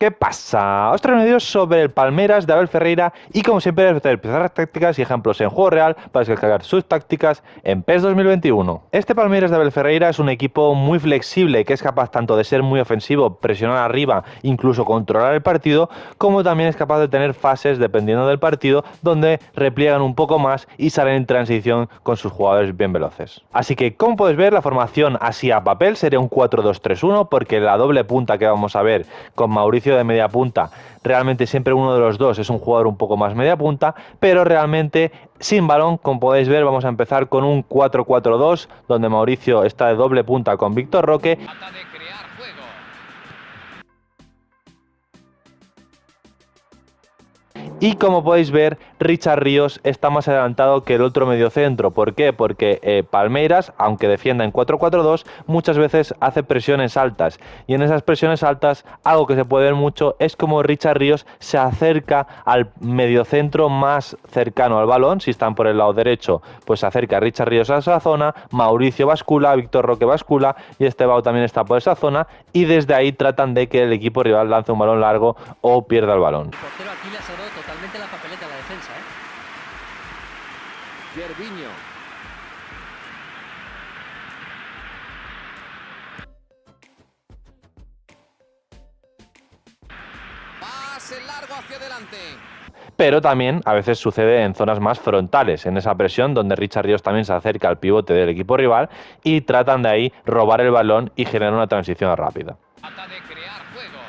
¿Qué pasa? Os traigo un vídeo sobre el Palmeiras de Abel Ferreira y como siempre os voy a empezar tácticas y ejemplos en juego real para descargar sus tácticas en PES 2021. Este Palmeiras de Abel Ferreira es un equipo muy flexible que es capaz tanto de ser muy ofensivo, presionar arriba, incluso controlar el partido, como también es capaz de tener fases dependiendo del partido donde repliegan un poco más y salen en transición con sus jugadores bien veloces. Así que como podéis ver la formación así a papel sería un 4-2-3-1 porque la doble punta que vamos a ver con Mauricio de media punta, realmente siempre uno de los dos es un jugador un poco más media punta, pero realmente sin balón, como podéis ver, vamos a empezar con un 4-4-2, donde Mauricio está de doble punta con Víctor Roque. Y como podéis ver, Richard Ríos está más adelantado que el otro mediocentro. ¿Por qué? Porque Palmeiras, aunque defienda en 4-4-2, muchas veces hace presiones altas. Y en esas presiones altas, algo que se puede ver mucho es como Richard Ríos se acerca al mediocentro más cercano al balón. Si están por el lado derecho, pues se acerca Richard Ríos a esa zona, Mauricio bascula, Víctor Roque bascula y Estevao también está por esa zona. Y desde ahí tratan de que el equipo rival lance un balón largo o pierda el balón. El portero aquí le aseguró totalmente la papeleta a la defensa, Gervinho. Pase largo hacia adelante. Pero también a veces sucede en zonas más frontales, en esa presión donde Richard Ríos también se acerca al pivote del equipo rival y tratan de ahí robar el balón y generar una transición rápida. Trata de crear juego.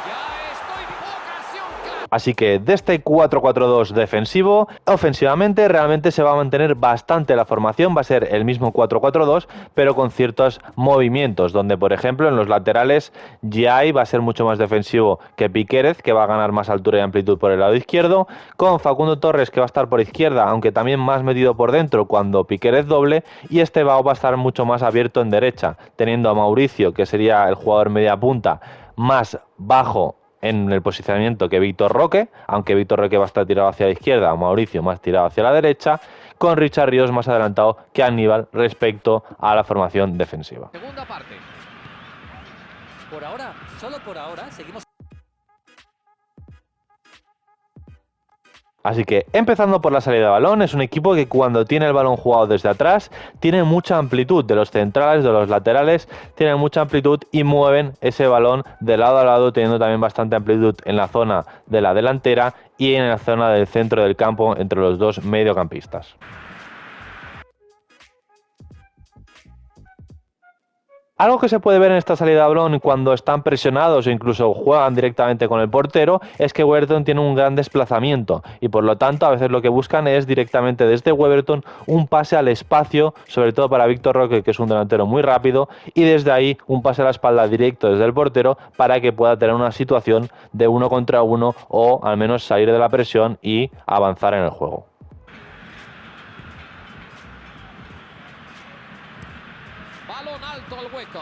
Ya estoy. Ocasión clara. Así que de este 4-4-2 defensivo, ofensivamente realmente se va a mantener bastante la formación, va a ser el mismo 4-4-2, pero con ciertos movimientos, donde por ejemplo en los laterales Giai va a ser mucho más defensivo que Piquérez, que va a ganar más altura y amplitud por el lado izquierdo, con Facundo Torres que va a estar por izquierda, aunque también más metido por dentro cuando Piquérez doble, y Estevao va a estar mucho más abierto en derecha, teniendo a Mauricio, que sería el jugador media punta, más bajo en el posicionamiento que Víctor Roque, aunque Víctor Roque va a estar tirado hacia la izquierda, Mauricio más tirado hacia la derecha, con Richard Ríos más adelantado que Aníbal respecto a la formación defensiva. Segunda parte. Por ahora, solo por ahora, seguimos. Así que empezando por la salida de balón, es un equipo que cuando tiene el balón jugado desde atrás tiene mucha amplitud, de los centrales, de los laterales, tienen mucha amplitud y mueven ese balón de lado a lado, teniendo también bastante amplitud en la zona de la delantera y en la zona del centro del campo entre los dos mediocampistas. Algo que se puede ver en esta salida de balón cuando están presionados o incluso juegan directamente con el portero es que Weberton tiene un gran desplazamiento y por lo tanto a veces lo que buscan es directamente desde Weberton un pase al espacio, sobre todo para Víctor Roque, que es un delantero muy rápido, y desde ahí un pase a la espalda directo desde el portero para que pueda tener una situación de 1 contra 1 o al menos salir de la presión y avanzar en el juego. Balón alto al hueco.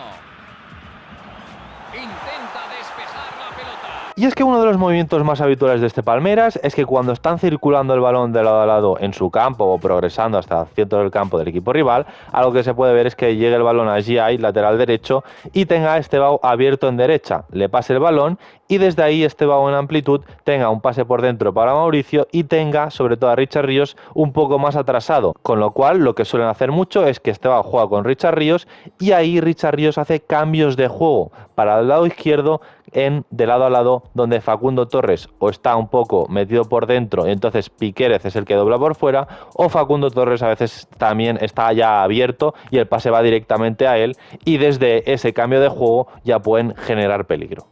Intenta despejar la pelota. Y es que uno de los movimientos más habituales de este Palmeiras es que cuando están circulando el balón de lado a lado en su campo o progresando hasta el centro del campo del equipo rival, algo que se puede ver es que llegue el balón a Giai, lateral derecho, y tenga a Estevao abierto en derecha, le pase el balón y desde ahí Estevao en amplitud tenga un pase por dentro para Mauricio y tenga sobre todo a Richard Ríos un poco más atrasado, con lo cual lo que suelen hacer mucho es que Estevao juega con Richard Ríos y ahí Richard Ríos hace cambios de juego para el lado izquierdo de lado a lado, donde Facundo Torres o está un poco metido por dentro y entonces Piquérez es el que dobla por fuera, o Facundo Torres a veces también está ya abierto y el pase va directamente a él y desde ese cambio de juego ya pueden generar peligro.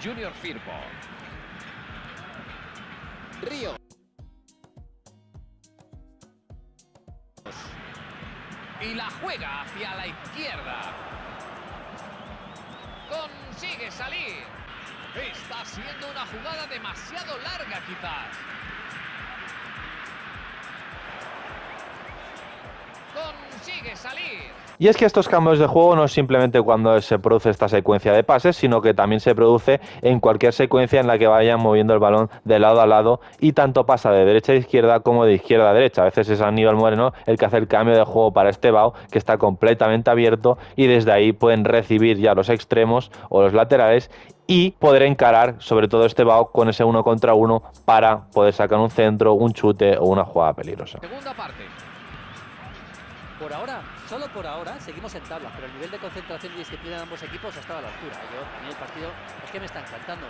Junior Firpo. Río. Y la juega hacia la izquierda. Consigue salir. Está siendo una jugada demasiado larga quizás. Consigue consigue salir. Y es que estos cambios de juego no es simplemente cuando se produce esta secuencia de pases, sino que también se produce en cualquier secuencia en la que vayan moviendo el balón de lado a lado y tanto pasa de derecha a izquierda como de izquierda a derecha. A veces es Aníbal Moreno el que hace el cambio de juego para Estevao, que está completamente abierto y desde ahí pueden recibir ya los extremos o los laterales y poder encarar sobre todo Estevao con ese 1 contra 1 para poder sacar un centro, un chute o una jugada peligrosa. Segunda parte. Por ahora, solo por ahora, seguimos en tabla, pero el nivel de concentración y disciplina de ambos equipos ha estado a la altura. A mí el partido es que me está encantando.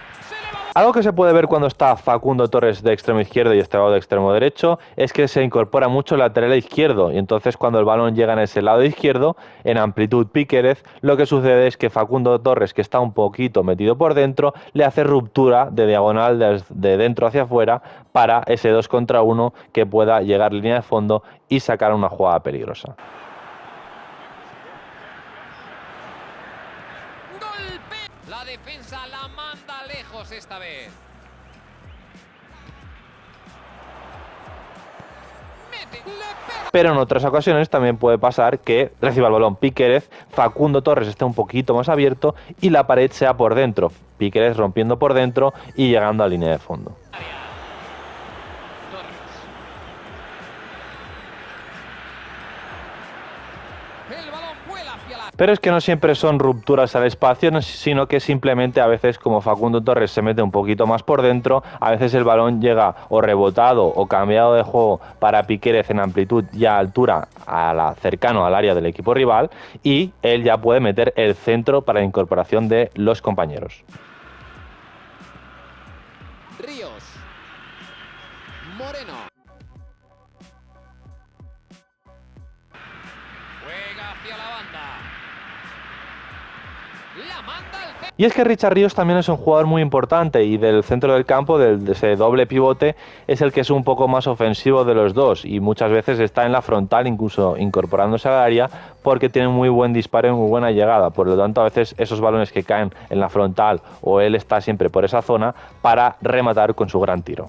Algo que se puede ver cuando está Facundo Torres de extremo izquierdo y Estevao de extremo derecho es que se incorpora mucho el lateral izquierdo y entonces cuando el balón llega en ese lado izquierdo, en amplitud Piquérez, lo que sucede es que Facundo Torres, que está un poquito metido por dentro, le hace ruptura de diagonal de dentro hacia afuera para ese 2 contra 1 que pueda llegar línea de fondo y sacar una jugada peligrosa. Golpe. La defensa la manda lejos esta vez. Mete. Le pega. Pero en otras ocasiones también puede pasar que reciba el balón Piquérez, Facundo Torres esté un poquito más abierto y la pared sea por dentro. Piquérez rompiendo por dentro y llegando a línea de fondo. El balón vuela hacia la... Pero es que no siempre son rupturas al espacio, sino que simplemente a veces como Facundo Torres se mete un poquito más por dentro, a veces el balón llega o rebotado o cambiado de juego para Piquérez en amplitud y a altura cercano al área del equipo rival y él ya puede meter el centro para la incorporación de los compañeros. Ríos. Moreno. Juega hacia la banda. La manda al centro. Y es que Richard Ríos también es un jugador muy importante y del centro del campo, de ese doble pivote, es el que es un poco más ofensivo de los dos y muchas veces está en la frontal, incluso incorporándose al área, porque tiene muy buen disparo y muy buena llegada. Por lo tanto, a veces esos balones que caen en la frontal o él está siempre por esa zona para rematar con su gran tiro.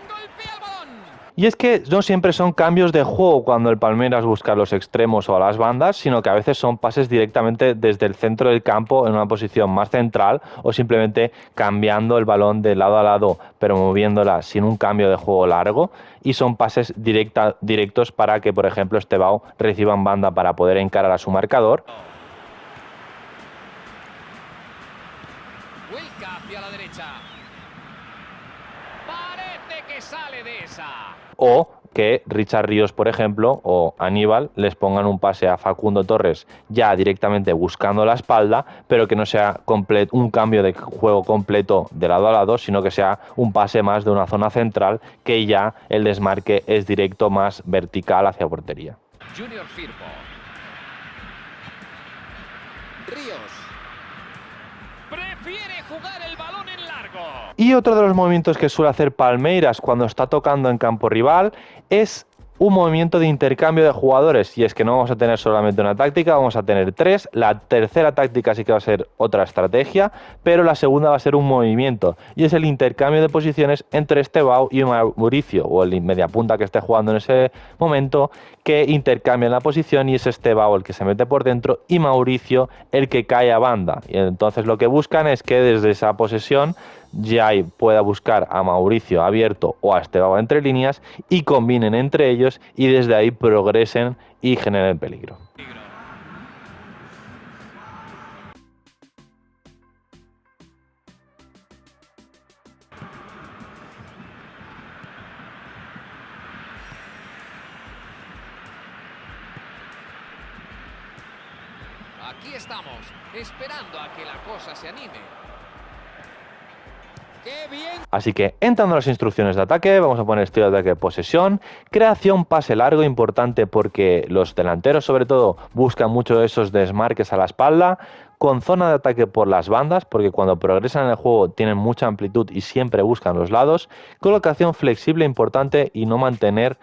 Golpea el balón. Y es que no siempre son cambios de juego cuando el Palmeiras busca los extremos o a las bandas, sino que a veces son pases directamente desde el centro del campo en una posición más central o simplemente cambiando el balón de lado a lado, pero moviéndola sin un cambio de juego largo. Y son pases directos para que, por ejemplo, Estevao reciba en banda para poder encarar a su marcador. Vuelca hacia la derecha. Parece que sale de esa. O que Richard Ríos, por ejemplo, o Aníbal les pongan un pase a Facundo Torres ya directamente buscando la espalda, pero que no sea un cambio de juego completo de lado a lado, sino que sea un pase más de una zona central, que ya el desmarque es directo, más vertical hacia portería. Junior Firpo. Ríos. Prefiere jugar el balón en largo. Y otro de los movimientos que suele hacer Palmeiras cuando está tocando en campo rival es un movimiento de intercambio de jugadores, y es que no vamos a tener solamente una táctica, vamos a tener tres. La tercera táctica sí que va a ser otra estrategia, pero la segunda va a ser un movimiento, y es el intercambio de posiciones entre Estevao y Mauricio, o el mediapunta que esté jugando en ese momento, que intercambian la posición y es Estevao el que se mete por dentro y Mauricio el que cae a banda. Y entonces lo que buscan es que desde esa posesión Jai pueda buscar a Mauricio abierto o a Estevao entre líneas y combinen entre ellos y desde ahí progresen y generen peligro. Aquí estamos, esperando a que la cosa se anime. ¡Qué bien! Así que entrando a las instrucciones de ataque, vamos a poner estilo de ataque posesión, creación pase largo, importante porque los delanteros sobre todo buscan mucho esos desmarques a la espalda, con zona de ataque por las bandas, porque cuando progresan en el juego tienen mucha amplitud y siempre buscan los lados, colocación flexible, importante, y no mantener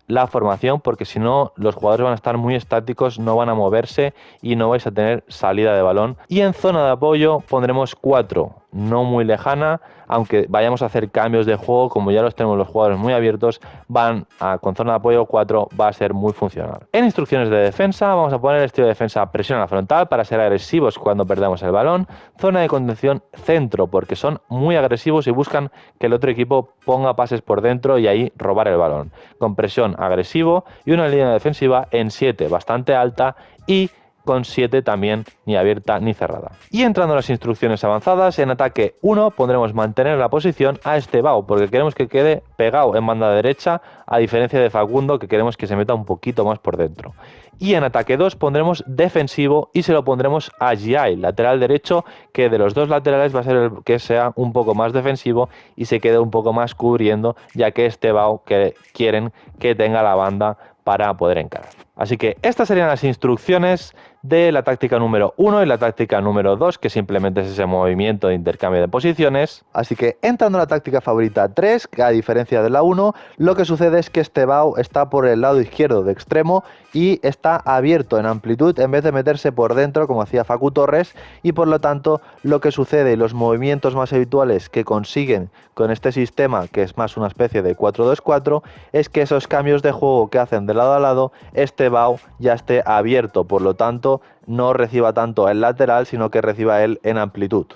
la formación, porque si no los jugadores van a estar muy estáticos, no van a moverse y no vais a tener salida de balón. Y en zona de apoyo pondremos 4 no muy lejana, aunque vayamos a hacer cambios de juego, como ya los tenemos los jugadores muy abiertos, con zona de apoyo 4 va a ser muy funcional. En instrucciones de defensa vamos a poner el estilo de defensa presión a la frontal para ser agresivos cuando perdemos el balón, zona de contención centro porque son muy agresivos y buscan que el otro equipo ponga pases por dentro y ahí robar el balón, con presión agresivo y una línea defensiva en 7 bastante alta y con 7 también ni abierta ni cerrada. Y entrando a las instrucciones avanzadas, en ataque 1 pondremos mantener la posición a Estebao, porque queremos que quede pegado en banda derecha, a diferencia de Facundo, que queremos que se meta un poquito más por dentro. Y en ataque 2 pondremos defensivo y se lo pondremos a Giai, lateral derecho, que de los dos laterales va a ser el que sea un poco más defensivo y se quede un poco más cubriendo, ya que Estebao que quieren que tenga la banda para poder encarar. Así que estas serían las instrucciones de la táctica número 1 y la táctica número 2, que simplemente es ese movimiento de intercambio de posiciones. Así que entrando a la táctica favorita 3, que a diferencia de la 1, lo que sucede es que Estebao está por el lado izquierdo de extremo y está abierto en amplitud en vez de meterse por dentro como hacía Facu Torres, y por lo tanto lo que sucede y los movimientos más habituales que consiguen con este sistema, que es más una especie de 4-2-4, es que esos cambios de juego que hacen de lado a lado, Estebao ya esté abierto, por lo tanto no reciba tanto el lateral, sino que reciba él en amplitud.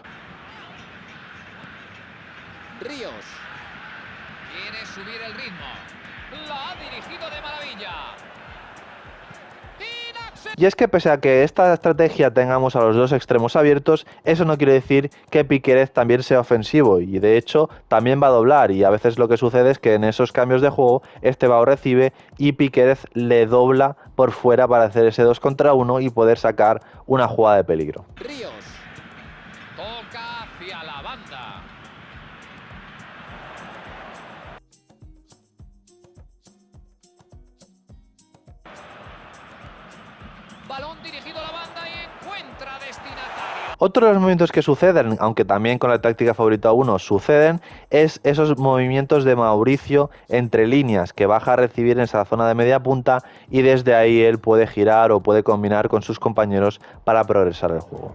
Ríos quiere subir el ritmo. La ha dirigido de maravilla. Y es que pese a que esta estrategia tengamos a los dos extremos abiertos, eso no quiere decir que Piquerez también sea ofensivo, y de hecho también va a doblar, y a veces lo que sucede es que en esos cambios de juego Estebao recibe y Piquerez le dobla por fuera para hacer ese 2 contra 1 y poder sacar una jugada de peligro. Ríos toca hacia la banda. Balón dirigido a la banda y encuentra destinatario. Otro de los movimientos que suceden, aunque también con la táctica favorita 1 suceden, es esos movimientos de Mauricio entre líneas, que baja a recibir en esa zona de media punta y desde ahí él puede girar o puede combinar con sus compañeros para progresar el juego.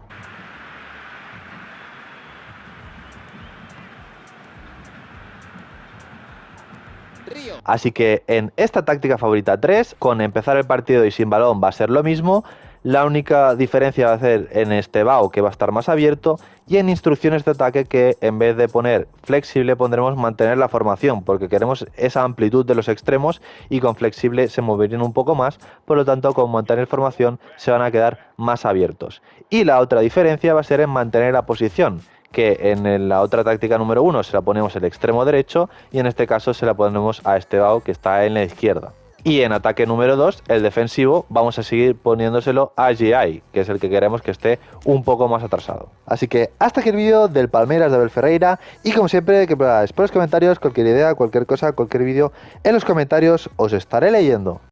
Así que en esta táctica favorita 3, con empezar el partido y sin balón va a ser lo mismo. La única diferencia va a ser en Estebao, que va a estar más abierto, y en instrucciones de ataque, que en vez de poner flexible pondremos mantener la formación, porque queremos esa amplitud de los extremos y con flexible se moverían un poco más, por lo tanto con mantener formación se van a quedar más abiertos. Y la otra diferencia va a ser en mantener la posición, que en la otra táctica número 1 se la ponemos el extremo derecho y en este caso se la ponemos a Estebao, que está en la izquierda. Y en ataque número 2, el defensivo, vamos a seguir poniéndoselo a Giai, que es el que queremos que esté un poco más atrasado. Así que hasta aquí el vídeo del Palmeiras de Abel Ferreira, y como siempre, que podáis por los comentarios cualquier idea, cualquier cosa, cualquier vídeo, en los comentarios os estaré leyendo.